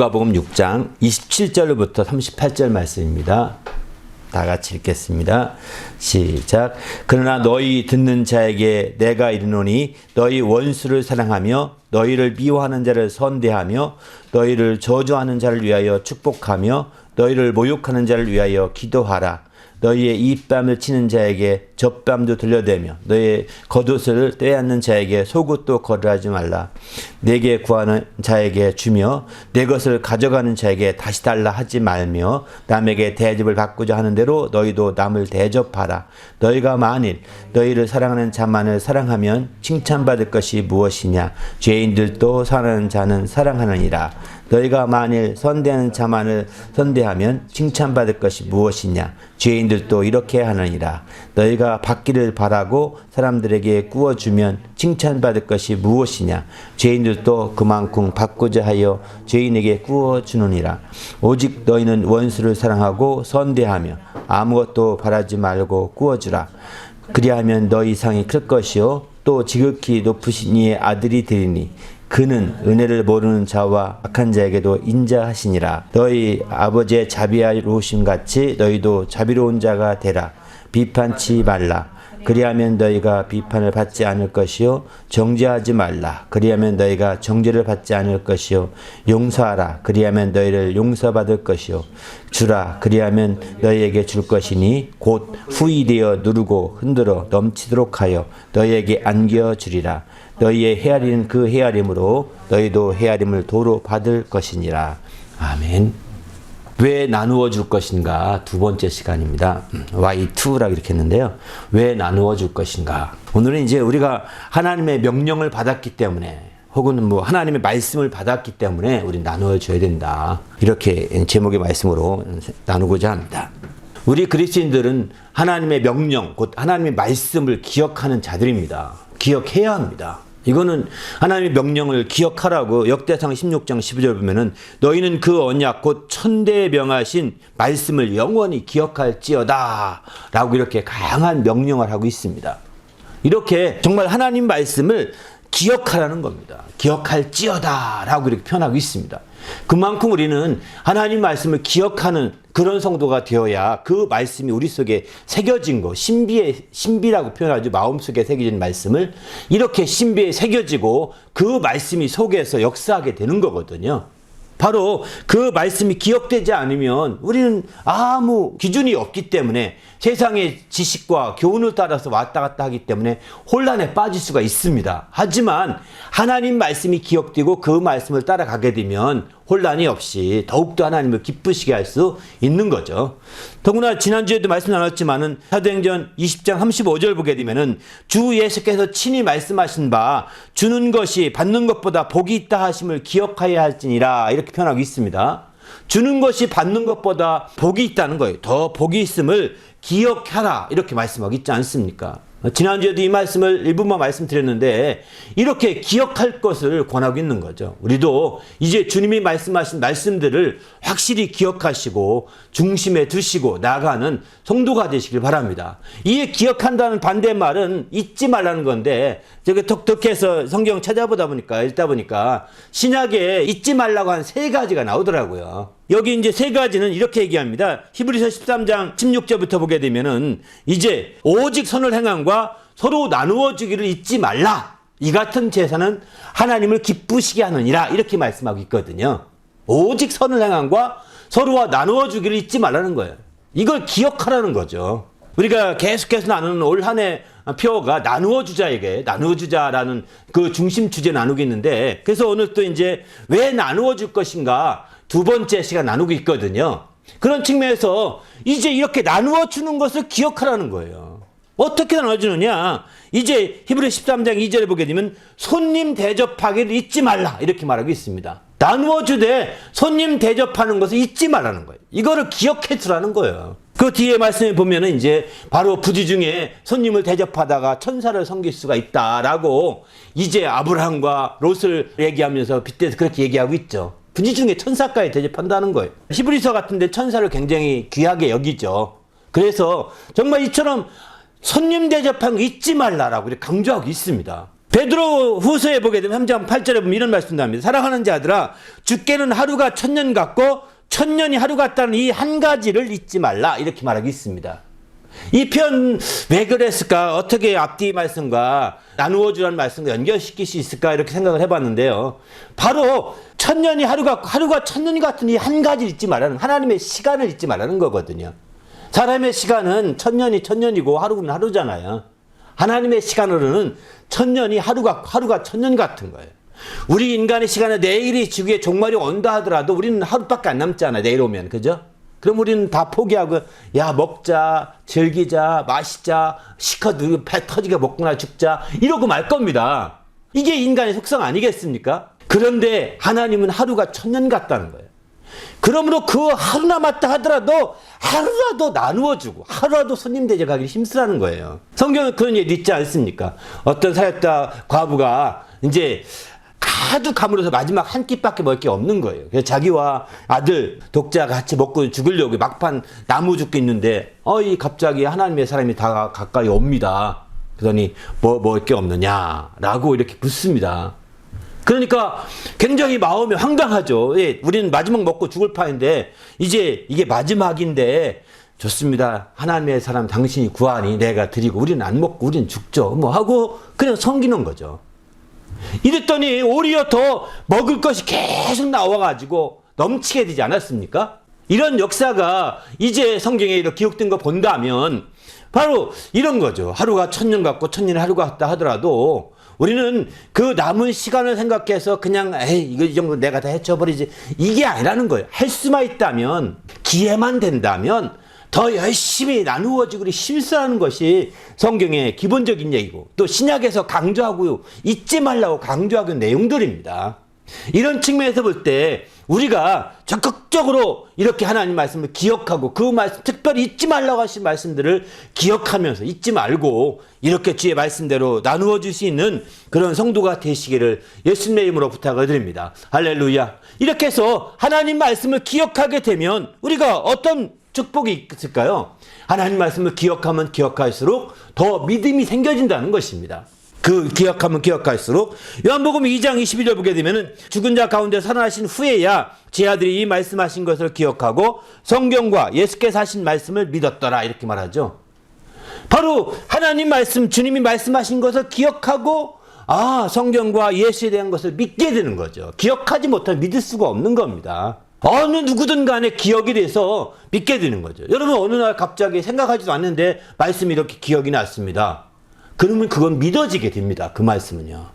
누가복음 6장 27절부터 38절 말씀입니다. 다 같이 읽겠습니다. 시작. 그러나 너희 듣는 자에게 내가 이르노니 너희 원수를 사랑하며 너희를 미워하는 자를 선대하며 너희를 저주하는 자를 위하여 축복하며 너희를 모욕하는 자를 위하여 기도하라. 너희의 이뺨을 치는 자에게 젖뺨도 들려대며 너희의 겉옷을 떼앗는 자에게 속옷도 거르하지 말라. 내게 구하는 자에게 주며 내 것을 가져가는 자에게 다시 달라 하지 말며 남에게 대접을 받고자 하는 대로 너희도 남을 대접하라. 너희가 만일 너희를 사랑하는 자만을 사랑하면 칭찬받을 것이 무엇이냐. 죄인들도 사랑하는 자는 사랑하느니라. 너희가 만일 선대하는 자만을 선대하면 칭찬받을 것이 무엇이냐. 죄인들도 이렇게 하느니라. 너희가 받기를 바라고 사람들에게 구워주면 칭찬받을 것이 무엇이냐. 죄인들도 그만큼 받고자 하여 죄인에게 구워주느니라. 오직 너희는 원수를 사랑하고 선대하며 아무것도 바라지 말고 구워주라. 그리하면 너희 상이 클 것이요 또 지극히 높으신 이의 아들이 되리니 그는 은혜를 모르는 자와 악한 자에게도 인자하시니라. 너희 아버지의 자비로우심 같이 너희도 자비로운 자가 되라. 비판치 말라. 그리하면 너희가 비판을 받지 않을 것이요 정죄하지 말라. 그리하면 너희가 정죄를 받지 않을 것이요 용서하라. 그리하면 너희를 용서받을 것이요 주라. 그리하면 너희에게 줄 것이니 곧 후이되어 누르고 흔들어 넘치도록 하여 너희에게 안겨주리라. 너희의 헤아리는 그 헤아림으로 너희도 헤아림을 도로 받을 것이니라. 아멘. 왜 나누어 줄 것인가? 두 번째 시간입니다. Y2라고 이렇게 했는데요. 왜 나누어 줄 것인가? 오늘은 이제 우리가 하나님의 명령을 받았기 때문에 혹은 뭐 하나님의 말씀을 받았기 때문에 우리 나누어 줘야 된다. 이렇게 제목의 말씀으로 나누고자 합니다. 우리 그리스도인들은 하나님의 명령, 곧 하나님의 말씀을 기억하는 자들입니다. 기억해야 합니다. 이거는 하나님의 명령을 기억하라고 역대상 16장 12절 보면은 너희는 그 언약 곧 천대에 명하신 말씀을 영원히 기억할지어다 라고 이렇게 강한 명령을 하고 있습니다. 이렇게 정말 하나님 말씀을 기억하라는 겁니다. 기억할지어다 라고 이렇게 표현하고 있습니다. 그만큼 우리는 하나님 말씀을 기억하는 그런 성도가 되어야 그 말씀이 우리 속에 새겨진 거, 신비라고 표현하죠. 마음속에 새겨진 말씀을 이렇게 신비에 새겨지고 그 말씀이 속에서 역사하게 되는 거거든요. 바로 그 말씀이 기억되지 않으면 우리는 아무 기준이 없기 때문에 세상의 지식과 교훈을 따라서 왔다 갔다 하기 때문에 혼란에 빠질 수가 있습니다. 하지만 하나님 말씀이 기억되고 그 말씀을 따라가게 되면 혼란이 없이 더욱더 하나님을 기쁘시게 할 수 있는 거죠. 더구나 지난주에도 말씀 나눴지만은 사도행전 20장 35절 보게 되면은 주 예수께서 친히 말씀하신 바 주는 것이 받는 것보다 복이 있다 하심을 기억하여야 할지니라 이렇게 표현하고 있습니다. 주는 것이 받는 것보다 복이 있다는 거예요. 더 복이 있음을 기억하라 이렇게 말씀하고 있지 않습니까? 지난주에도 이 말씀을 일부만 말씀드렸는데 이렇게 기억할 것을 권하고 있는 거죠. 우리도 이제 주님이 말씀하신 말씀들을 확실히 기억하시고 중심에 두시고 나아가는 성도가 되시길 바랍니다. 이에 기억한다는 반대말은 잊지 말라는 건데 제가 독특해서 성경 읽다 보니까 신약에 잊지 말라고 한 3가지가 나오더라고요. 여기 이제 3가지는 이렇게 얘기합니다. 히브리서 13장 16절부터 보게 되면은 이제 오직 선을 행함과 서로 나누어 주기를 잊지 말라. 이 같은 제사는 하나님을 기쁘시게 하느니라. 이렇게 말씀하고 있거든요. 오직 선을 행함과 서로와 나누어 주기를 잊지 말라는 거예요. 이걸 기억하라는 거죠. 우리가 계속해서 나누는 올 한 해 표어가 나누어 주자라는 그 중심 주제 나누고 있는데 그래서 오늘 또 이제 왜 나누어 줄 것인가 두 번째 시간 나누고 있거든요. 그런 측면에서 이제 이렇게 나누어 주는 것을 기억하라는 거예요. 어떻게 나누어 주느냐? 이제 히브리 13장 2절에 보게 되면 손님 대접하기를 잊지 말라 이렇게 말하고 있습니다. 나누어 주되 손님 대접하는 것을 잊지 말라는 거예요. 이거를 기억해 두라는 거예요. 그 뒤에 말씀에 보면은 이제 바로 부지 중에 손님을 대접하다가 천사를 섬길 수가 있다라고 이제 아브라함과 롯을 얘기하면서 빗대서 그렇게 얘기하고 있죠. 부지 중에 천사까지 대접한다는 거예요. 히브리서 같은데 천사를 굉장히 귀하게 여기죠. 그래서 정말 이처럼 손님 대접한 거 잊지 말라라고 이렇게 강조하고 있습니다. 베드로 후서에 보게 되면 3장 8절에 보면 이런 말씀도 합니다. 사랑하는 자들아, 주께는 하루가 1000년 같고 1000년이 하루 같다는 이 한 가지를 잊지 말라, 이렇게 말하고 있습니다. 이 표현 왜 그랬을까? 어떻게 앞뒤 말씀과 나누어 주라는 말씀과 연결시킬 수 있을까? 이렇게 생각을 해봤는데요. 바로 1000년이 하루가 1000년이 같은 이 한 가지를 잊지 말라는, 하나님의 시간을 잊지 말라는 거거든요. 사람의 시간은 1000년이 1000년이고 하루는 하루잖아요. 하나님의 시간으로는 1000년이 하루가 1000년 같은 거예요. 우리 인간의 시간은 내일이 지구의 종말이 온다 하더라도 우리는 하루밖에 안 남잖아요. 내일 오면. 그죠? 그럼 우리는 다 포기하고, 야, 먹자, 즐기자, 마시자, 시커 배 터지게 먹거나 죽자, 이러고 말 겁니다. 이게 인간의 속성 아니겠습니까? 그런데 하나님은 하루가 1000년 같다는 거예요. 그러므로 그 하루 남았다 하더라도 하루라도 나누어주고 하루라도 손님 대접하기 힘쓰라는 거예요. 성경은 그런 얘기 있지 않습니까? 어떤 사역자 과부가 이제 하도 가물어서 마지막 한 끼밖에 먹을 게 없는 거예요. 그래서 자기와 아들 독자가 같이 먹고 죽으려고 막판 나무 죽고 있는데 갑자기 하나님의 사람이 다 가까이 옵니다. 그러더니 뭐 먹을 게 없느냐라고 이렇게 묻습니다. 그러니까 굉장히 마음이 황당하죠. 예, 우리는 마지막 먹고 죽을 판인데 이제 이게 마지막인데 좋습니다. 하나님의 사람 당신이 구하니 내가 드리고 우리는 안 먹고 우리는 죽죠. 뭐 하고 그냥 섬기는 거죠. 이랬더니 오히려 더 먹을 것이 계속 나와가지고 넘치게 되지 않았습니까? 이런 역사가 이제 성경에 이렇게 기록된 거 본다면 바로 이런 거죠. 하루가 1000년 같고 1000년이 하루 같다 하더라도 우리는 그 남은 시간을 생각해서 그냥 이거 이 정도 내가 다 헤쳐버리지, 이게 아니라는 거예요. 할 수만 있다면, 기회만 된다면 더 열심히 나누어지고 실수하는 것이 성경의 기본적인 얘기고 또 신약에서 강조하고 잊지 말라고 강조하는 내용들입니다. 이런 측면에서 볼 때 우리가 적극적으로 이렇게 하나님 말씀을 기억하고 그 말씀, 특별히 잊지 말라고 하신 말씀들을 기억하면서 잊지 말고 이렇게 주의 말씀대로 나누어 줄 수 있는 그런 성도가 되시기를 예수님의 이름으로 부탁을 드립니다. 할렐루야. 이렇게 해서 하나님 말씀을 기억하게 되면 우리가 어떤 축복이 있을까요? 하나님 말씀을 기억하면 기억할수록 더 믿음이 생겨진다는 것입니다. 그 기억하면 기억할수록 요한복음 2장 22절 보게 되면은 죽은 자 가운데 살아나신 후에야 제 아들이 이 말씀하신 것을 기억하고 성경과 예수께서 하신 말씀을 믿었더라, 이렇게 말하죠. 바로 하나님 말씀, 주님이 말씀하신 것을 기억하고 성경과 예수에 대한 것을 믿게 되는 거죠. 기억하지 못하면 믿을 수가 없는 겁니다. 어느 누구든 간에 기억이 돼서 믿게 되는 거죠. 여러분, 어느 날 갑자기 생각하지도 않는데 말씀이 이렇게 기억이 났습니다. 그러면 그건 믿어지게 됩니다. 그 말씀은요.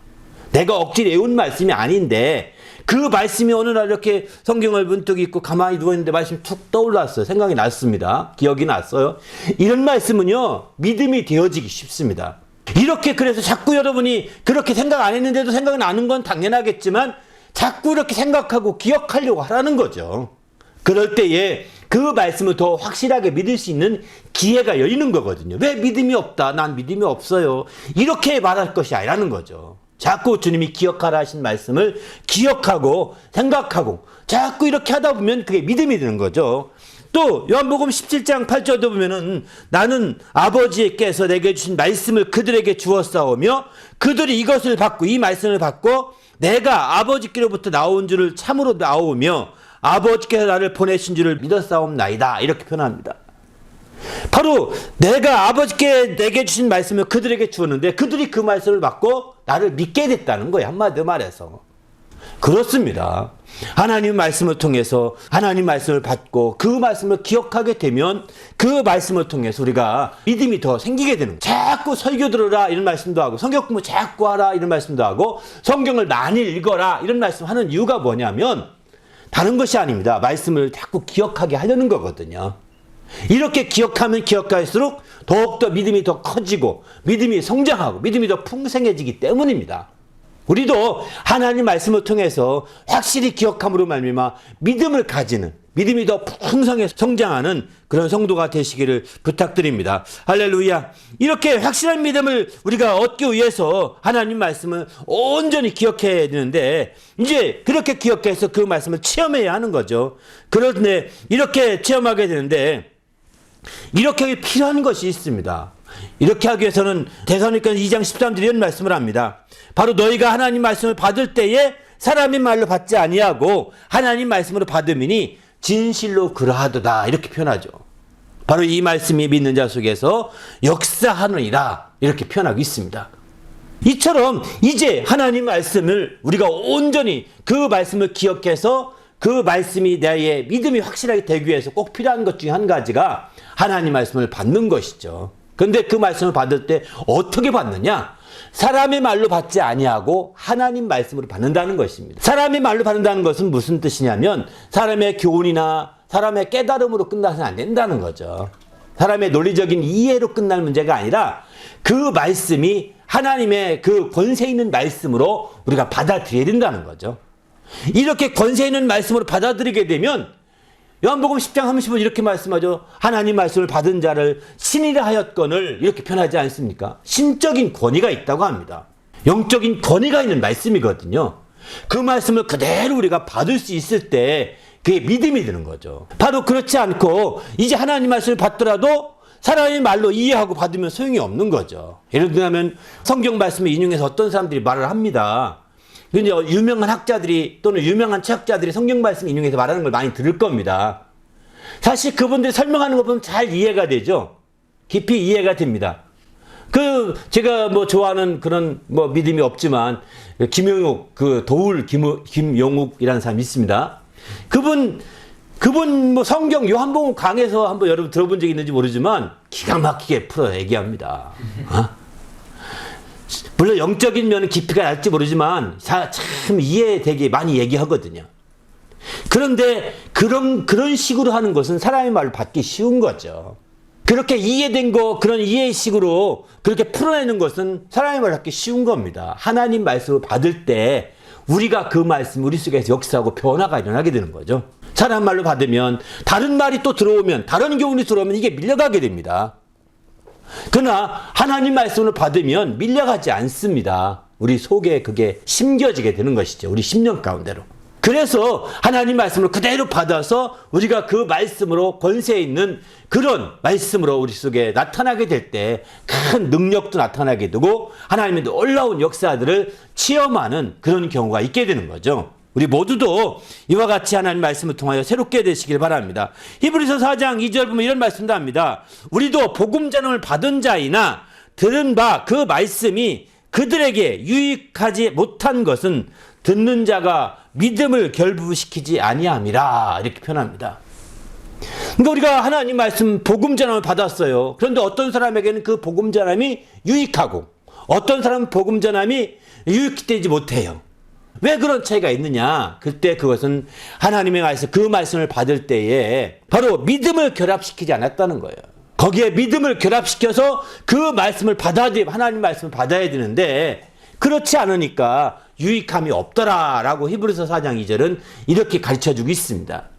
내가 억지로 외운 말씀이 아닌데 그 말씀이 어느 날 이렇게 성경을 문득 읽고 가만히 누워있는데 말씀이 툭 떠올랐어요. 생각이 났습니다. 기억이 났어요. 이런 말씀은요, 믿음이 되어지기 쉽습니다. 이렇게 그래서 자꾸 여러분이 그렇게 생각 안 했는데도 생각이 나는 건 당연하겠지만 자꾸 이렇게 생각하고 기억하려고 하라는 거죠. 그럴 때에 그 말씀을 더 확실하게 믿을 수 있는 기회가 열리는 거거든요. 왜 믿음이 없다? 난 믿음이 없어요. 이렇게 말할 것이 아니라는 거죠. 자꾸 주님이 기억하라 하신 말씀을 기억하고 생각하고 자꾸 이렇게 하다 보면 그게 믿음이 되는 거죠. 또 요한복음 17장 8절도 보면은 나는 아버지께서 내게 주신 말씀을 그들에게 주었사오며 그들이 이것을 받고 이 말씀을 받고 내가 아버지께로부터 나온 줄을 참으로 나오며 아버지께서 나를 보내신 줄을 믿었사옵나이다, 이렇게 표현합니다. 바로 내가 아버지께 내게 주신 말씀을 그들에게 주었는데 그들이 그 말씀을 받고 나를 믿게 됐다는 거예요. 한마디로 말해서. 그렇습니다. 하나님 말씀을 통해서 하나님 말씀을 받고 그 말씀을 기억하게 되면 그 말씀을 통해서 우리가 믿음이 더 생기게 되는 거예요. 자꾸 설교 들으라 이런 말씀도 하고 성경 공부 자꾸 하라 이런 말씀도 하고 성경을 많이 읽어라 이런 말씀 하는 이유가 뭐냐면 다른 것이 아닙니다. 말씀을 자꾸 기억하게 하려는 거거든요. 이렇게 기억하면 기억할수록 더욱더 믿음이 더 커지고 믿음이 성장하고 믿음이 더 풍성해지기 때문입니다. 우리도 하나님 말씀을 통해서 확실히 기억함으로 말미암아 믿음을 가지는, 믿음이 더 풍성해 성장하는 그런 성도가 되시기를 부탁드립니다. 할렐루야. 이렇게 확실한 믿음을 우리가 얻기 위해서 하나님 말씀을 온전히 기억해야 되는데 이제 그렇게 기억해서 그 말씀을 체험해야 하는 거죠. 그런데 이렇게 체험하게 되는데 이렇게 필요한 것이 있습니다. 이렇게 하기 위해서는 데살로니가서 2장 13절 이런 말씀을 합니다. 바로 너희가 하나님 말씀을 받을 때에 사람의 말로 받지 아니하고 하나님 말씀으로 받음이니 진실로 그러하도다 이렇게 표현하죠. 바로 이 말씀이 믿는 자 속에서 역사하느니라 이렇게 표현하고 있습니다. 이처럼 이제 하나님 말씀을 우리가 온전히 그 말씀을 기억해서 그 말씀이 나의 믿음이 확실하게 되기 위해서 꼭 필요한 것 중에 한 가지가 하나님 말씀을 받는 것이죠. 그런데 그 말씀을 받을 때 어떻게 받느냐? 사람의 말로 받지 아니하고 하나님 말씀으로 받는다는 것입니다. 사람의 말로 받는다는 것은 무슨 뜻이냐면 사람의 교훈이나 사람의 깨달음으로 끝나서는 안 된다는 거죠. 사람의 논리적인 이해로 끝날 문제가 아니라 그 말씀이 하나님의 그 권세 있는 말씀으로 우리가 받아들여야 된다는 거죠. 이렇게 권세 있는 말씀으로 받아들이게 되면 요한복음 10장 30분 이렇게 말씀하죠. 하나님 말씀을 받은 자를 신이라 하였거늘 이렇게 표현하지 않습니까? 신적인 권위가 있다고 합니다. 영적인 권위가 있는 말씀이거든요. 그 말씀을 그대로 우리가 받을 수 있을 때 그게 믿음이 드는 거죠. 바로 그렇지 않고 이제 하나님 말씀을 받더라도 사람의 말로 이해하고 받으면 소용이 없는 거죠. 예를 들면 성경 말씀을 인용해서 어떤 사람들이 말을 합니다. 근데 유명한 학자들이 또는 유명한 철학자들이 성경 말씀 인용해서 말하는 걸 많이 들을 겁니다. 사실 그분들이 설명하는 거 보면 잘 이해가 되죠. 깊이 이해가 됩니다. 제가 좋아하는 그런 믿음이 없지만 김용욱 김용욱이라는 사람이 있습니다. 그분 성경 요한복음 강에서 한번 여러분 들어본 적이 있는지 모르지만 기가 막히게 풀어 얘기합니다. 물론 영적인 면은 깊이가 날지 모르지만 참 이해되게 많이 얘기하거든요. 그런데 그런 식으로 하는 것은 사람의 말을 받기 쉬운 거죠. 그렇게 이해된 거 그런 이해식으로 그렇게 풀어내는 것은 사람의 말을 받기 쉬운 겁니다. 하나님 말씀을 받을 때 우리가 그 말씀 우리 속에서 역사하고 변화가 일어나게 되는 거죠. 사람 말로 받으면 다른 말이 또 들어오면 다른 교훈이 들어오면 이게 밀려가게 됩니다. 그러나 하나님 말씀을 받으면 밀려가지 않습니다. 우리 속에 그게 심겨지게 되는 것이죠. 우리 심령 가운데로. 그래서 하나님 말씀을 그대로 받아서 우리가 그 말씀으로 권세 있는 그런 말씀으로 우리 속에 나타나게 될 때 큰 능력도 나타나게 되고 하나님의 놀라운 역사들을 체험하는 그런 경우가 있게 되는 거죠. 우리 모두도 이와 같이 하나님 말씀을 통하여 새롭게 되시길 바랍니다. 히브리서 4장 2절 보면 이런 말씀도 합니다. 우리도 복음 전함을 받은 자이나 들은 바 그 말씀이 그들에게 유익하지 못한 것은 듣는 자가 믿음을 결부시키지 아니함이라 이렇게 표현합니다. 그러니까 우리가 하나님 말씀 복음 전함을 받았어요. 그런데 어떤 사람에게는 그 복음 전함이 유익하고 어떤 사람은 복음 전함이 유익되지 못해요. 왜 그런 차이가 있느냐? 그때 그것은 하나님의 말씀, 그 말씀을 받을 때에 바로 믿음을 결합시키지 않았다는 거예요. 거기에 믿음을 결합시켜서 그 말씀을 하나님 말씀을 받아야 되는데 그렇지 않으니까 유익함이 없더라라고 히브리서 4장 2절은 이렇게 가르쳐주고 있습니다.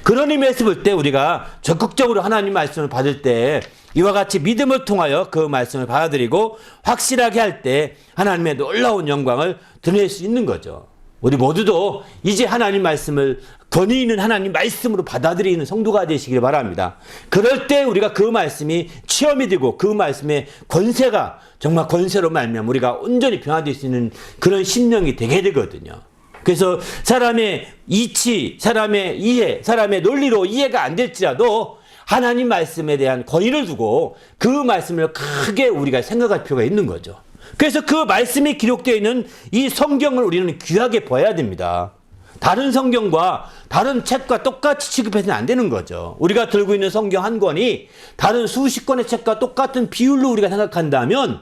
그런 의미에서 볼 때 우리가 적극적으로 하나님 말씀을 받을 때 이와 같이 믿음을 통하여 그 말씀을 받아들이고 확실하게 할 때 하나님의 놀라운 영광을 드러낼 수 있는 거죠. 우리 모두도 이제 하나님 말씀을 권위 있는 하나님 말씀으로 받아들이는 성도가 되시길 바랍니다. 그럴 때 우리가 그 말씀이 체험이 되고 그 말씀의 권세가 정말 권세로 말미암아 우리가 온전히 변화될 수 있는 그런 심령이 되게 되거든요. 그래서 사람의 이치, 사람의 이해, 사람의 논리로 이해가 안 될지라도 하나님 말씀에 대한 권위를 두고 그 말씀을 크게 우리가 생각할 필요가 있는 거죠. 그래서 그 말씀이 기록되어 있는 이 성경을 우리는 귀하게 봐야 됩니다. 다른 성경과 다른 책과 똑같이 취급해서는 안 되는 거죠. 우리가 들고 있는 성경 한 권이 다른 수십 권의 책과 똑같은 비율로 우리가 생각한다면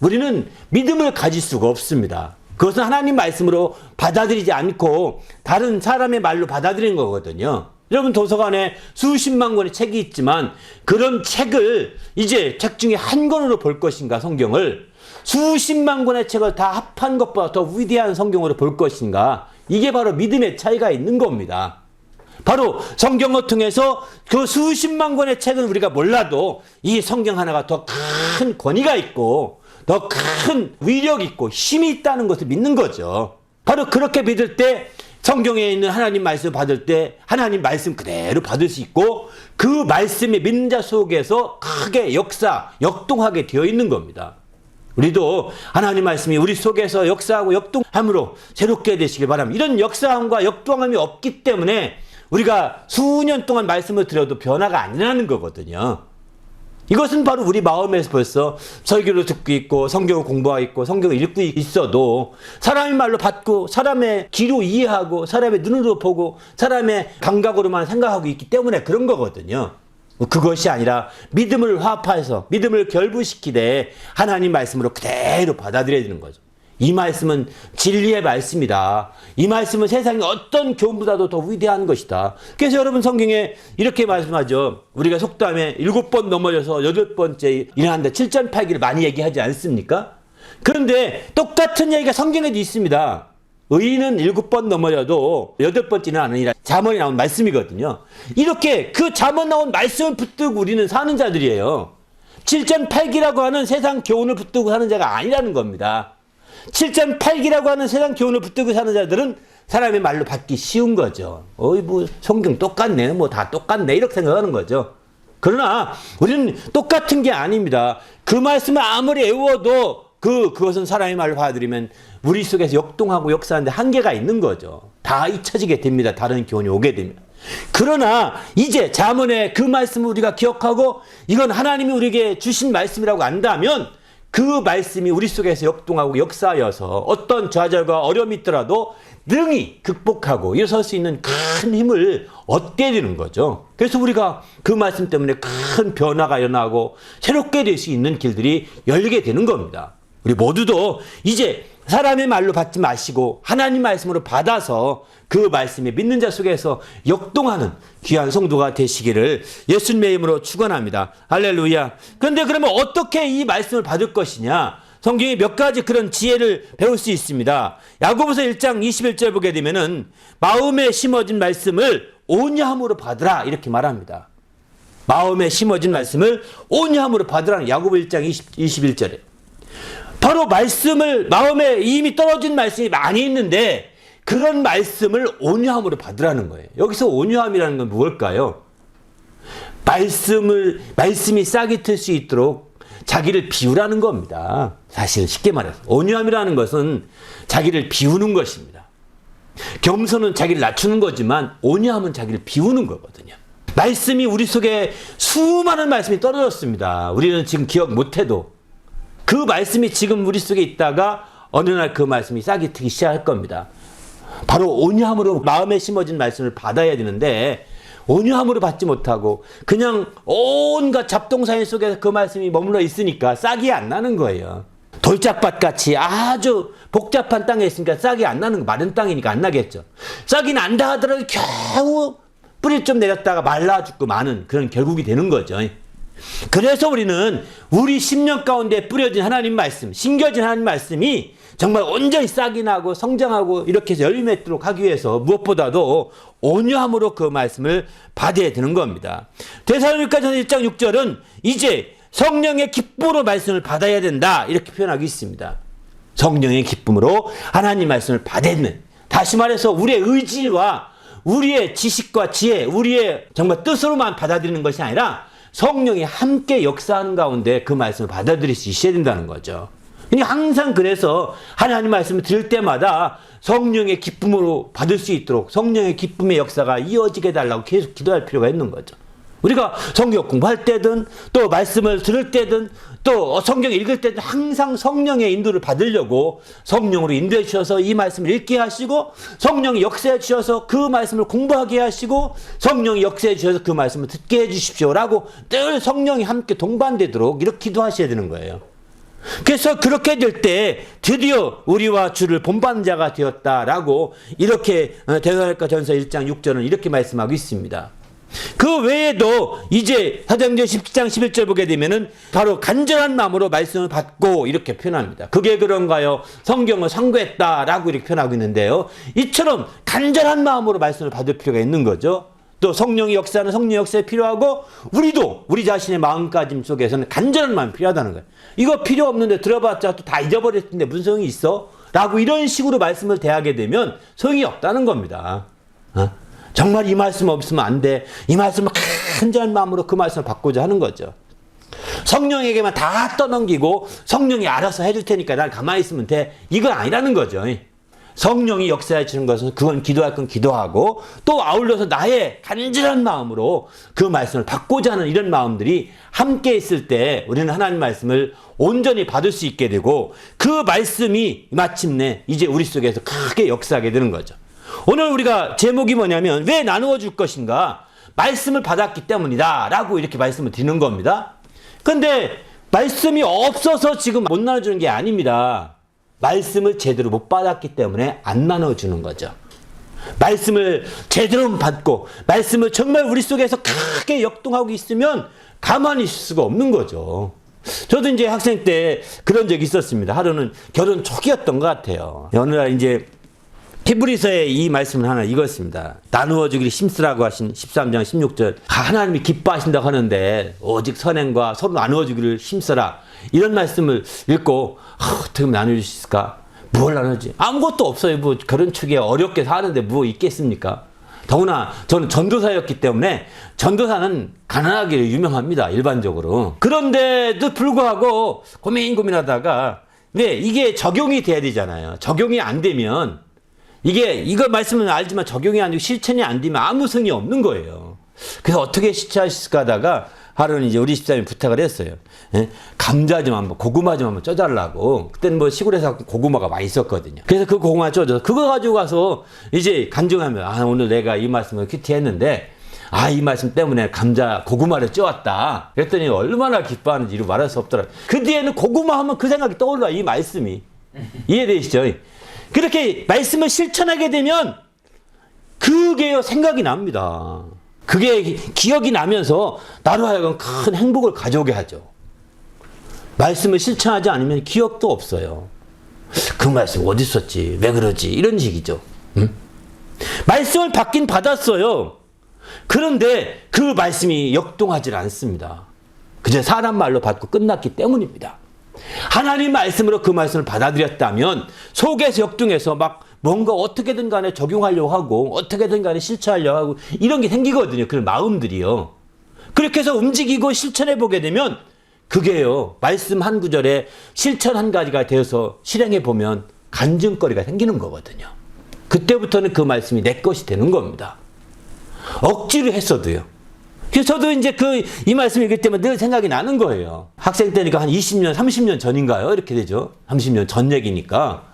우리는 믿음을 가질 수가 없습니다. 그것은 하나님 말씀으로 받아들이지 않고 다른 사람의 말로 받아들이는 거거든요. 여러분 도서관에 수십만 권의 책이 있지만 그런 책을 이제 책 중에 한 권으로 볼 것인가 성경을 수십만 권의 책을 다 합한 것보다 더 위대한 성경으로 볼 것인가 이게 바로 믿음의 차이가 있는 겁니다. 바로 성경을 통해서 그 수십만 권의 책은 우리가 몰라도 이 성경 하나가 더 큰 권위가 있고 더 큰 위력이 있고 힘이 있다는 것을 믿는 거죠. 바로 그렇게 믿을 때 성경에 있는 하나님 말씀을 받을 때 하나님 말씀 그대로 받을 수 있고 그 말씀이 믿는 자 속에서 크게 역동하게 되어 있는 겁니다. 우리도 하나님 말씀이 우리 속에서 역사하고 역동함으로 새롭게 되시길 바랍니다. 이런 역사함과 역동함이 없기 때문에 우리가 수년 동안 말씀을 들어도 변화가 안 일어나는 거거든요. 이것은 바로 우리 마음에서 벌써 설교를 듣고 있고 성경을 공부하고 있고 성경을 읽고 있어도 사람의 말로 받고 사람의 귀로 이해하고 사람의 눈으로 보고 사람의 감각으로만 생각하고 있기 때문에 그런 거거든요. 그것이 아니라 믿음을 화합해서 믿음을 결부시키되 하나님 말씀으로 그대로 받아들여야 되는 거죠. 이 말씀은 진리의 말씀이다. 이 말씀은 세상의 어떤 교훈보다도 더 위대한 것이다. 그래서 여러분 성경에 이렇게 말씀하죠. 우리가 속담에 7번 넘어져서 8번째 일어난다. 7전8기를 많이 얘기하지 않습니까? 그런데 똑같은 얘기가 성경에도 있습니다. 의인은 7번 넘어져도 8번째 일어나느니라. 잠언에 나온 말씀이거든요. 이렇게 그 잠언 나온 말씀을 붙들고 우리는 사는 자들이에요. 7전8기라고 하는 세상 교훈을 붙들고 사는 자가 아니라는 겁니다. 7.8기라고 하는 세상 교훈을 붙들고 사는 자들은 사람의 말로 받기 쉬운 거죠. 뭐 성경 똑같네, 뭐 다 똑같네 이렇게 생각하는 거죠. 그러나 우리는 똑같은 게 아닙니다. 그 말씀을 아무리 애워도 그것은 사람의 말로 받아들이면 우리 속에서 역동하고 역사하는데 한계가 있는 거죠. 다 잊혀지게 됩니다. 다른 교훈이 오게 되면. 그러나 이제 잠언의 그 말씀을 우리가 기억하고 이건 하나님이 우리에게 주신 말씀이라고 안다면 그 말씀이 우리 속에서 역동하고 역사하여서 어떤 좌절과 어려움이 있더라도 능히 극복하고 일어설 수 있는 큰 힘을 얻게 되는 거죠. 그래서 우리가 그 말씀 때문에 큰 변화가 일어나고 새롭게 될 수 있는 길들이 열리게 되는 겁니다. 우리 모두도 이제 사람의 말로 받지 마시고 하나님 말씀으로 받아서 그 말씀에 믿는 자 속에서 역동하는 귀한 성도가 되시기를 예수님의 이름으로 축원합니다. 할렐루야. 그런데 그러면 어떻게 이 말씀을 받을 것이냐? 성경에 몇 가지 그런 지혜를 배울 수 있습니다. 야고보서 1장 21절 보게 되면은 마음에 심어진 말씀을 온유함으로 받으라 이렇게 말합니다. 마음에 심어진 말씀을 온유함으로 받으라. 야고보 1장 21절에. 바로 말씀을 마음에 이미 떨어진 말씀이 많이 있는데 그런 말씀을 온유함으로 받으라는 거예요. 여기서 온유함이라는 건 무엇일까요? 말씀이 싹이 틀 수 있도록 자기를 비우라는 겁니다. 사실 쉽게 말해서 온유함이라는 것은 자기를 비우는 것입니다. 겸손은 자기를 낮추는 거지만 온유함은 자기를 비우는 거거든요. 말씀이 우리 속에 수많은 말씀이 떨어졌습니다. 우리는 지금 기억 못해도 그 말씀이 지금 우리 속에 있다가 어느 날 그 말씀이 싹이 트기 시작할 겁니다. 바로 온유함으로 마음에 심어진 말씀을 받아야 되는데 온유함으로 받지 못하고 그냥 온갖 잡동사니 속에서 그 말씀이 머물러 있으니까 싹이 안 나는 거예요. 돌짝밭같이 아주 복잡한 땅에 있으니까 싹이 안 나는 거. 마른 땅이니까 안 나겠죠. 싹이 난다 하더라도 겨우 뿌리 좀 내렸다가 말라 죽고 마는 그런 결국이 되는 거죠. 그래서 우리는 우리 심령 가운데 뿌려진 하나님 말씀, 심겨진 하나님 말씀이 정말 온전히 싹이 나고 성장하고 이렇게 해서 열매 맺도록 하기 위해서 무엇보다도 온유함으로 그 말씀을 받아야 되는 겁니다. 데살로니가전서 1장 6절은 이제 성령의 기쁨으로 말씀을 받아야 된다 이렇게 표현하고 있습니다. 성령의 기쁨으로 하나님 말씀을 받는, 다시 말해서 우리의 의지와 우리의 지식과 지혜, 우리의 정말 뜻으로만 받아들이는 것이 아니라 성령이 함께 역사하는 가운데 그 말씀을 받아들일 수 있어야 된다는 거죠. 항상 그래서 하나님 말씀을 들을 때마다 성령의 기쁨으로 받을 수 있도록 성령의 기쁨의 역사가 이어지게 해달라고 계속 기도할 필요가 있는 거죠. 우리가 성경 공부할 때든 또 말씀을 들을 때든 또 성경 읽을 때든 항상 성령의 인도를 받으려고 성령으로 인도해 주셔서 이 말씀을 읽게 하시고 성령이 역사해 주셔서 그 말씀을 공부하게 하시고 성령이 역사해 주셔서 그 말씀을 듣게 해 주십시오라고 늘 성령이 함께 동반되도록 이렇게 기도하셔야 되는 거예요. 그래서 그렇게 될 때 드디어 우리와 주를 본받는 자가 되었다라고 이렇게 데살로니가전서 1장 6절은 이렇게 말씀하고 있습니다. 그 외에도 이제 사도행전 10장 11절 보게 되면은 바로 간절한 마음으로 말씀을 받고 이렇게 표현합니다. 그게 그런가요? 성경을 상고했다라고 이렇게 표현하고 있는데요. 이처럼 간절한 마음으로 말씀을 받을 필요가 있는 거죠. 또 성령이 역사하는 성령 역사에 필요하고 우리도 우리 자신의 마음가짐 속에서는 간절한 마음이 필요하다는 거예요. 이거 필요 없는데 들어봤자 또 다 잊어버렸을 텐데 무슨 소용이 있어? 라고 이런 식으로 말씀을 대하게 되면 소용이 없다는 겁니다. 정말 이 말씀 없으면 안 돼. 이 말씀을 간절한 마음으로 그 말씀을 받고자 하는 거죠. 성령에게만 다 떠넘기고 성령이 알아서 해줄 테니까 난 가만히 있으면 돼. 이건 아니라는 거죠. 성령이 역사해 주는 것은 그건 기도할 건 기도하고 또 아울러서 나의 간절한 마음으로 그 말씀을 받고자 하는 이런 마음들이 함께 있을 때 우리는 하나님 말씀을 온전히 받을 수 있게 되고 그 말씀이 마침내 이제 우리 속에서 크게 역사하게 되는 거죠. 오늘 우리가 제목이 뭐냐면 왜 나누어 줄 것인가? 말씀을 받았기 때문이다 라고 이렇게 말씀을 드리는 겁니다. 근데 말씀이 없어서 지금 못 나눠주는 게 아닙니다. 말씀을 제대로 못 받았기 때문에 안 나눠주는 거죠. 말씀을 제대로 받고 말씀을 정말 우리 속에서 크게 역동하고 있으면 가만히 있을 수가 없는 거죠. 저도 이제 학생 때 그런 적이 있었습니다. 하루는 결혼 초기였던 것 같아요. 어느 날 이제 히브리서에 이 말씀을 하나 읽었습니다. 나누어 주기를 힘쓰라고 하신 13장 16절. 하나님이 기뻐하신다고 하는데 오직 선행과 서로 나누어 주기를 힘써라. 이런 말씀을 읽고 어떻게 하면 나눌 수 있을까? 뭘 나누지? 아무것도 없어요. 뭐 결혼 초기에 어렵게 사는데 뭐 있겠습니까? 더구나 저는 전도사였기 때문에 전도사는 가난하게 유명합니다. 일반적으로. 그런데도 불구하고 고민하다가 왜 이게 적용이 돼야 되잖아요. 적용이 안 되면 이거 말씀은 알지만 적용이 안 되고 실천이 안 되면 아무 성이 없는 거예요. 그래서 어떻게 실천할 수 있을까 하다가 하루는 이제 우리 집사람이 부탁을 했어요. 감자 좀 한번, 고구마 좀 한번 쪄달라고. 그때는 뭐 시골에서 고구마가 많이 있었거든요. 그래서 그 고구마 쪄줘서 그거 가지고 가서 이제 간증하면 오늘 내가 이 말씀을 큐티했는데 이 말씀 때문에 고구마를 쪄왔다. 그랬더니 얼마나 기뻐하는지 이루 말할 수 없더라. 그 뒤에는 고구마 하면 그 생각이 떠올라. 이 말씀이. 이해되시죠? 그렇게 말씀을 실천하게 되면 그게 생각이 납니다. 그게 기억이 나면서 나로 하여금 큰 행복을 가져오게 하죠. 말씀을 실천하지 않으면 기억도 없어요. 그 말씀 어디 있었지? 왜 그러지? 이런 식이죠. 응? 말씀을 받긴 받았어요. 그런데 그 말씀이 역동하지 않습니다. 그저 사람 말로 받고 끝났기 때문입니다. 하나님 말씀으로 그 말씀을 받아들였다면 속에서 역동해서 막 뭔가 어떻게든 간에 적용하려고 하고 어떻게든 간에 실천하려고 하고 이런 게 생기거든요. 그런 마음들이요. 그렇게 해서 움직이고 실천해 보게 되면 그게요. 말씀 한 구절에 실천 한 가지가 되어서 실행해 보면 간증거리가 생기는 거거든요. 그때부터는 그 말씀이 내 것이 되는 겁니다. 억지로 했어도요. 그래서 저도 이제 이 말씀 읽을 때만 늘 생각이 나는 거예요. 학생 때니까 한 20년, 30년 전인가요? 이렇게 되죠. 30년 전 얘기니까.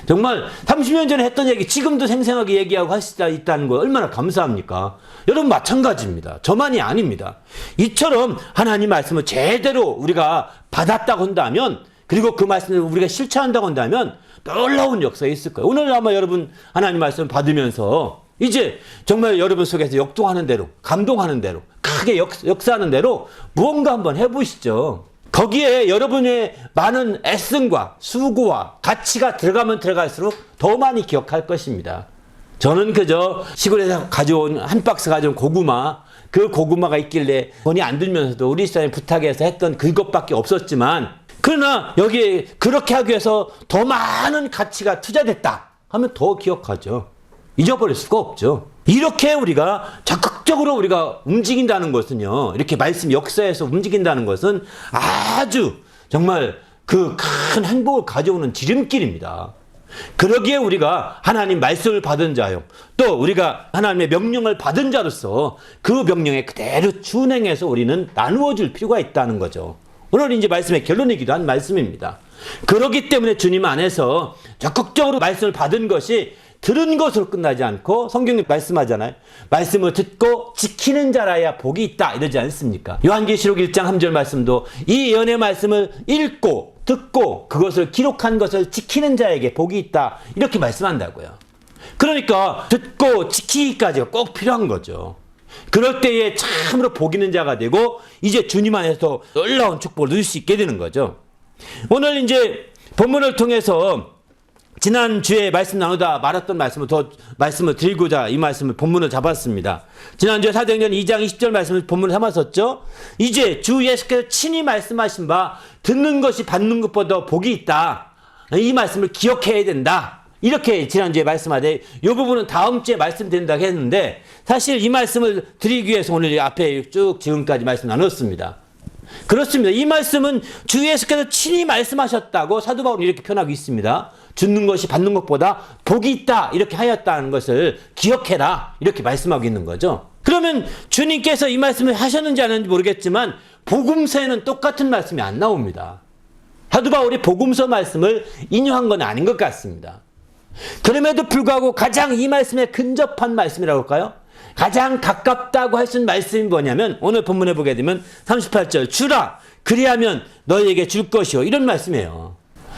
정말 30년 전에 했던 얘기 지금도 생생하게 얘기하고 할 수 있다는 거 얼마나 감사합니까? 여러분 마찬가지입니다. 저만이 아닙니다. 이처럼 하나님 말씀을 제대로 우리가 받았다고 한다면 그리고 그 말씀을 우리가 실천한다고 한다면 놀라운 역사가 있을 거예요. 오늘 아마 여러분 하나님 말씀 받으면서 이제 정말 여러분 속에서 역동하는 대로 감동하는 대로 크게 역사하는 대로 무언가 한번 해보시죠. 거기에 여러분의 많은 애씀과 수고와 가치가 들어가면 들어갈수록 더 많이 기억할 것입니다. 저는 그저 시골에서 가져온 한 박스 가져온 고구마 그 고구마가 있길래 돈이 안 들면서도 우리 집사람이 부탁해서 했던 그것밖에 없었지만 그러나 여기에 그렇게 하기 위해서 더 많은 가치가 투자됐다 하면 더 기억하죠. 잊어버릴 수가 없죠. 이렇게 우리가 적극적으로 우리가 움직인다는 것은요. 이렇게 말씀 역사에서 움직인다는 것은 아주 정말 그 큰 행복을 가져오는 지름길입니다. 그러기에 우리가 하나님 말씀을 받은 자요. 또 우리가 하나님의 명령을 받은 자로서 그 명령에 그대로 준행해서 우리는 나누어 줄 필요가 있다는 거죠. 오늘 이제 말씀의 결론이기도 한 말씀입니다. 그렇기 때문에 주님 안에서 적극적으로 말씀을 받은 것이 들은 것으로 끝나지 않고 성경이 말씀하잖아요. 말씀을 듣고 지키는 자라야 복이 있다 이러지 않습니까? 요한계시록 1장 3절 말씀도 이 예언의 말씀을 읽고 듣고 그것을 기록한 것을 지키는 자에게 복이 있다 이렇게 말씀한다고요. 그러니까 듣고 지키기까지가 꼭 필요한 거죠. 그럴 때에 참으로 복 있는 자가 되고 이제 주님 안에서 놀라운 축복을 누릴 수 있게 되는 거죠. 오늘 이제 본문을 통해서 지난주에 말씀 나누다 말았던 말씀을 드리고자 이 말씀을 본문을 잡았습니다. 지난주에 사도행전 2장 20절 말씀을 본문을 삼았었죠. 이제 주 예수께서 친히 말씀하신 바 듣는 것이 받는 것보다 복이 있다. 이 말씀을 기억해야 된다. 이렇게 지난주에 말씀하되 이 부분은 다음 주에 말씀드린다고 했는데 사실 이 말씀을 드리기 위해서 오늘 앞에 쭉 지금까지 말씀 나눴습니다. 그렇습니다. 이 말씀은 주 예수께서 친히 말씀하셨다고 사도 바울은 이렇게 표현하고 있습니다. 주는 것이 받는 것보다 복이 있다 이렇게 하였다는 것을 기억해라 이렇게 말씀하고 있는 거죠. 그러면 주님께서 이 말씀을 하셨는지 안 했는지 모르겠지만 복음서에는 똑같은 말씀이 안 나옵니다. 사도 바울이 복음서 말씀을 인용한 건 아닌 것 같습니다. 그럼에도 불구하고 가장 이 말씀에 근접한 말씀이라고 할까요? 가장 가깝다고 할 수 있는 말씀이 뭐냐면 오늘 본문에 보게 되면 38절 주라 그리하면 너희에게 줄 것이요 이런 말씀이에요.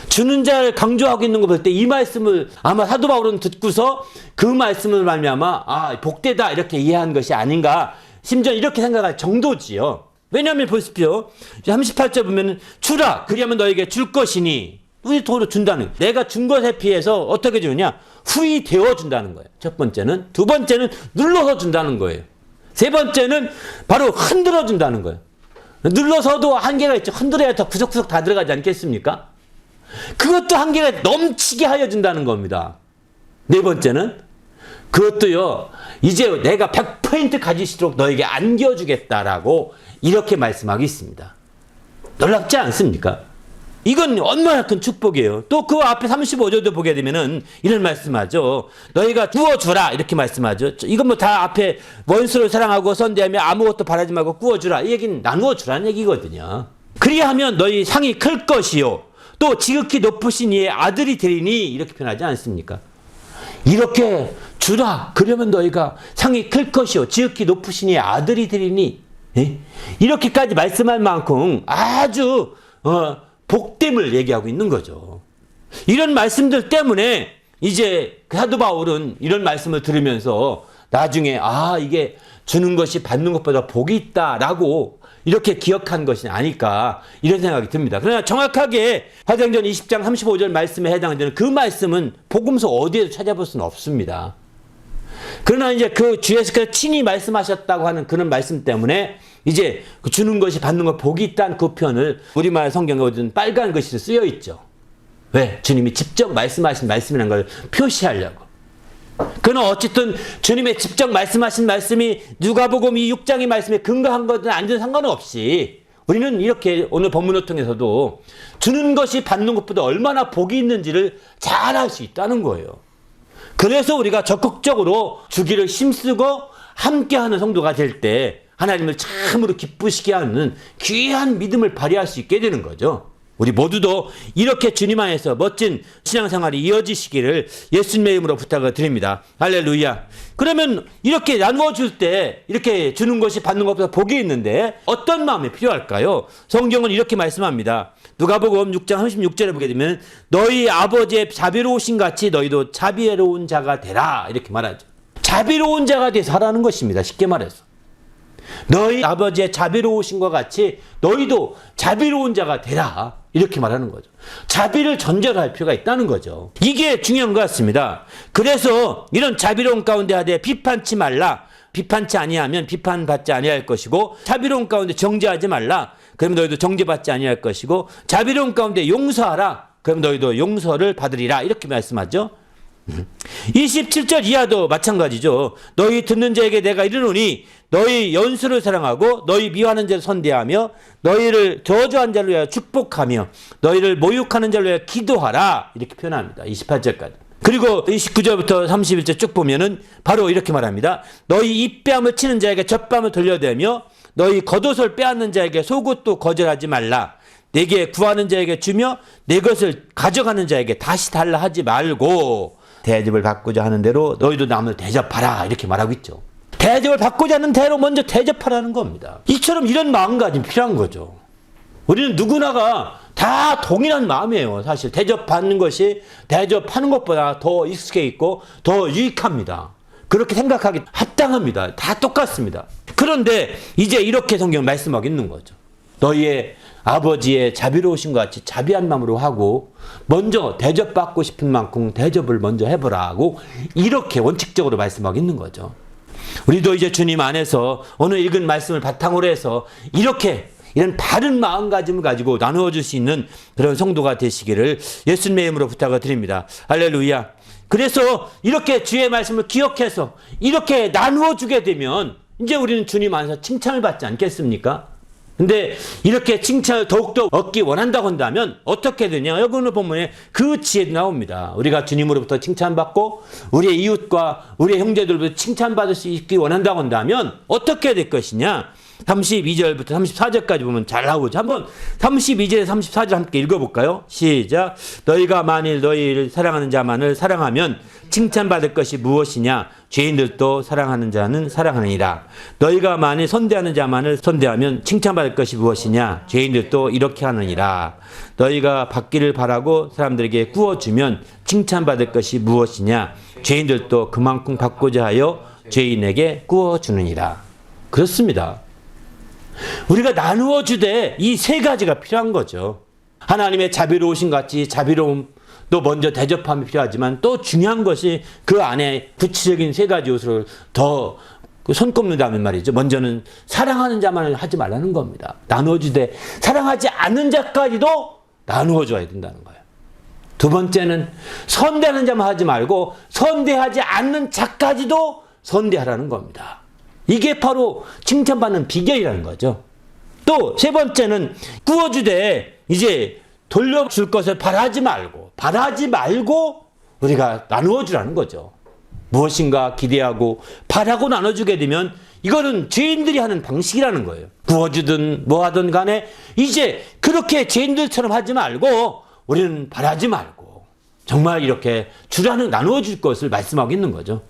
주는 자를 강조하고 있는 거 볼 때 이 말씀을 아마 사도 바울은 듣고서 그 말씀을 말미암아 복되다 이렇게 이해한 것이 아닌가 심지어 이렇게 생각할 정도지요. 왜냐하면 보십시오. 38절 보면 주라 그리하면 너에게 줄 것이니 우리 도로 준다는 거예요. 내가 준 것에 비해서 어떻게 주느냐 후히 되어 준다는 거예요. 첫 번째는. 두 번째는 눌러서 준다는 거예요. 세 번째는 바로 흔들어 준다는 거예요. 눌러서도 한계가 있죠. 흔들어야 더 구석구석 다 들어가지 않겠습니까? 그것도 한계가 넘치게 하여 준다는 겁니다. 네 번째는 그것도요 이제 내가 100% 가지시도록 너에게 안겨주겠다라고 이렇게 말씀하고 있습니다. 놀랍지 않습니까? 이건 얼마나 큰 축복이에요. 또 그 앞에 35절도 보게 되면은 이런 말씀하죠. 너희가 구워주라 이렇게 말씀하죠. 이건 뭐 다 앞에 원수를 사랑하고 선대하며 아무것도 바라지 말고 구워주라 이 얘기는 나누어 주라는 얘기거든요. 그리하면 너희 상이 클 것이요 또 지극히 높으신 이의 아들이 되리니 이렇게 표현하지 않습니까? 이렇게 주라 그러면 너희가 상이 클 것이요 지극히 높으신 이의 아들이 되리니 이렇게까지 말씀할 만큼 아주 복됨을 얘기하고 있는 거죠. 이런 말씀들 때문에 이제 사도 바울은 이런 말씀을 들으면서 나중에 이게 주는 것이 받는 것보다 복이 있다라고 이렇게 기억한 것이 아닐까 이런 생각이 듭니다. 그러나 정확하게 사도행전 20장 35절 말씀에 해당되는 그 말씀은 복음서 어디에도 찾아볼 수는 없습니다. 그러나 이제 그 주 예수께서 친히 말씀하셨다고 하는 그런 말씀 때문에 이제 주는 것이 받는 것 복이 있다는 그 표현을 우리말 성경에 어떤 빨간 글씨로 쓰여 있죠. 왜? 주님이 직접 말씀하신 말씀이라는 걸 표시하려고. 그러나 어쨌든 주님의 직접 말씀하신 말씀이 누가복음 이 6장의 말씀에 근거한 것은 아니든 상관없이 우리는 이렇게 오늘 본문을 통해서도 주는 것이 받는 것보다 얼마나 복이 있는지를 잘 알 수 있다는 거예요. 그래서 우리가 적극적으로 주기를 힘쓰고 함께하는 성도가 될 때 하나님을 참으로 기쁘시게 하는 귀한 믿음을 발휘할 수 있게 되는 거죠. 우리 모두도 이렇게 주님 안에서 멋진 신앙생활이 이어지시기를 예수님의 이름으로 부탁을 드립니다. 할렐루야. 그러면 이렇게 나누어 줄 때 이렇게 주는 것이 받는 것보다 복이 있는데 어떤 마음이 필요할까요? 성경은 이렇게 말씀합니다. 누가복음 6장 36절에 보게 되면 너희 아버지의 자비로우신 같이 너희도 자비로운 자가 되라 이렇게 말하죠. 자비로운 자가 돼서 하라는 것입니다. 쉽게 말해서. 너희 아버지의 자비로우신 것 같이 너희도 자비로운 자가 되라 이렇게 말하는 거죠. 자비를 전제할 필요가 있다는 거죠. 이게 중요한 것 같습니다. 그래서 이런 자비로운 가운데 하되 비판치 말라. 비판치 아니하면 비판받지 아니할 것이고 자비로운 가운데 정죄하지 말라. 그럼 너희도 정죄받지 아니할 것이고 자비로운 가운데 용서하라. 그럼 너희도 용서를 받으리라. 이렇게 말씀하죠. 27절 이하도 마찬가지죠. 너희 듣는 자에게 내가 이르노니 너희 연수를 사랑하고 너희 미워하는 자를 선대하며 너희를 저주한 자를 위하여 축복하며 너희를 모욕하는 자를 위하여 기도하라 이렇게 표현합니다. 28절까지. 그리고 29절부터 31절 쭉 보면은 바로 이렇게 말합니다. 너희 입뺨을 치는 자에게 젖밤을 돌려대며 너희 겉옷을 빼앗는 자에게 속옷도 거절하지 말라. 내게 구하는 자에게 주며 내 것을 가져가는 자에게 다시 달라 하지 말고 대접을 받고자 하는 대로 너희도 남을 대접하라 이렇게 말하고 있죠. 대접을 받고자 하는 대로 먼저 대접하라는 겁니다. 이처럼 이런 마음가짐이 필요한 거죠. 우리는 누구나가 다 동일한 마음이에요. 사실 대접받는 것이 대접하는 것보다 더 익숙해 있고 더 유익합니다. 그렇게 생각하기 합당합니다. 다 똑같습니다. 그런데 이제 이렇게 성경 말씀하고 있는 거죠. 너희의 아버지의 자비로우신 것 같이 자비한 마음으로 하고 먼저 대접받고 싶은 만큼 대접을 먼저 해보라 하고 이렇게 원칙적으로 말씀하고 있는 거죠. 우리도 이제 주님 안에서 오늘 읽은 말씀을 바탕으로 해서 이렇게 이런 바른 마음가짐을 가지고 나누어 줄 수 있는 그런 성도가 되시기를 예수님의 이름으로 부탁을 드립니다. 할렐루야. 그래서 이렇게 주의 말씀을 기억해서 이렇게 나누어 주게 되면 이제 우리는 주님 안에서 칭찬을 받지 않겠습니까? 근데 이렇게 칭찬을 더욱더 얻기 원한다고 한다면 어떻게 되냐? 여기 오늘 본문에 그 지혜도 나옵니다. 우리가 주님으로부터 칭찬받고 우리의 이웃과 우리의 형제들로부터 칭찬받을 수 있기 원한다고 한다면 어떻게 될 것이냐? 32절부터 34절까지 보면 잘 나오죠. 한번 32절에 34절 함께 읽어볼까요? 시작. 너희가 만일 너희를 사랑하는 자만을 사랑하면 칭찬받을 것이 무엇이냐? 죄인들도 사랑하는 자는 사랑하느니라. 너희가 만일 선대하는 자만을 선대하면 칭찬받을 것이 무엇이냐? 죄인들도 이렇게 하느니라. 너희가 받기를 바라고 사람들에게 구워주면 칭찬받을 것이 무엇이냐? 죄인들도 그만큼 받고자 하여 죄인에게 구워주느니라. 그렇습니다. 우리가 나누어 주되 이 세 가지가 필요한 거죠. 하나님의 자비로우신 같이 자비로움도 먼저 대접함이 필요하지만 또 중요한 것이 그 안에 구체적인 세 가지 요소를 더 손꼽는다면 말이죠. 먼저는 사랑하는 자만을 하지 말라는 겁니다. 나누어 주되 사랑하지 않는 자까지도 나누어 줘야 된다는 거예요. 두 번째는 선대하는 자만 하지 말고 선대하지 않는 자까지도 선대하라는 겁니다. 이게 바로 칭찬받는 비결이라는 거죠. 또 세 번째는 구워주되 이제 돌려줄 것을 바라지 말고 우리가 나누어 주라는 거죠. 무엇인가 기대하고 바라고 나눠주게 되면 이거는 죄인들이 하는 방식이라는 거예요. 구워주든 뭐하든 간에 이제 그렇게 죄인들처럼 하지 말고 우리는 바라지 말고 정말 이렇게 주라는 나누어 줄 것을 말씀하고 있는 거죠.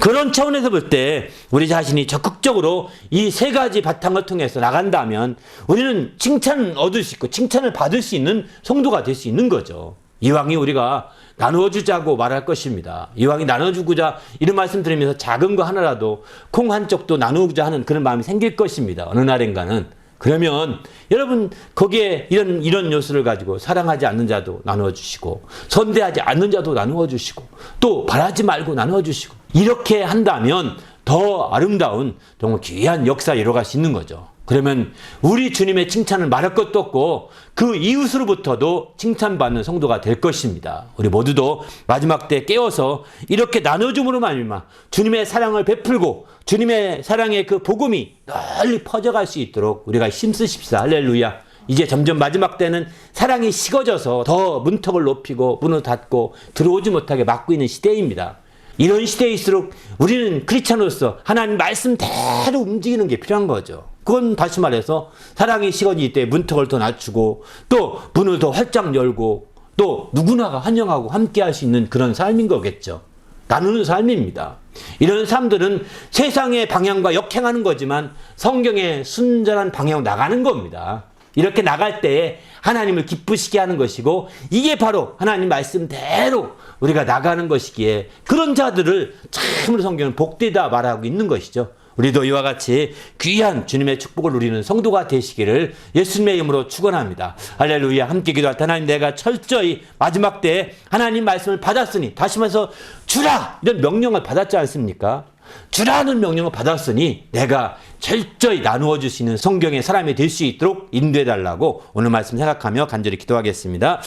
그런 차원에서 볼 때 우리 자신이 적극적으로 이 세 가지 바탕을 통해서 나간다면 우리는 칭찬을 얻을 수 있고 칭찬을 받을 수 있는 성도가 될 수 있는 거죠. 이왕이 우리가 나누어 주자고 말할 것입니다. 이왕이 나눠주고자 이런 말씀 드리면서 작은 거 하나라도 콩 한 쪽도 나누고자 하는 그런 마음이 생길 것입니다. 어느 날인가는. 그러면 여러분 거기에 이런 요소를 가지고 사랑하지 않는 자도 나누어 주시고 선대하지 않는 자도 나누어 주시고 또 바라지 말고 나누어 주시고 이렇게 한다면 더 아름다운 정말 귀한 역사 이뤄갈 수 있는 거죠. 그러면 우리 주님의 칭찬을 말할 것도 없고 그 이웃으로부터도 칭찬받는 성도가 될 것입니다. 우리 모두도 마지막 때 깨어서 이렇게 나눠줌으로 말미암아 주님의 사랑을 베풀고 주님의 사랑의 그 복음이 널리 퍼져갈 수 있도록 우리가 힘쓰십시다. 할렐루야. 이제 점점 마지막 때는 사랑이 식어져서 더 문턱을 높이고 문을 닫고 들어오지 못하게 막고 있는 시대입니다. 이런 시대일수록 우리는 크리스찬으로서 하나님 말씀대로 움직이는 게 필요한 거죠. 그건 다시 말해서 사랑이 식어질 때 문턱을 더 낮추고 또 문을 더 활짝 열고 또 누구나가 환영하고 함께 할 수 있는 그런 삶인 거겠죠. 나누는 삶입니다. 이런 삶들은 세상의 방향과 역행하는 거지만 성경의 순전한 방향으로 나가는 겁니다. 이렇게 나갈 때에 하나님을 기쁘시게 하는 것이고 이게 바로 하나님 말씀대로 우리가 나가는 것이기에 그런 자들을 참으로 성경은 복되다 말하고 있는 것이죠. 우리도 이와 같이 귀한 주님의 축복을 누리는 성도가 되시기를 예수님의 이름으로 축원합니다. 할렐루야. 함께 기도할 때 하나님 내가 철저히 마지막 때에 하나님 말씀을 받았으니 다시 말해서 주라 이런 명령을 받았지 않습니까? 주라는 명령을 받았으니 내가 철저히 나누어 줄 수 있는 성경의 사람이 될 수 있도록 인도해 달라고 오늘 말씀 생각하며 간절히 기도하겠습니다.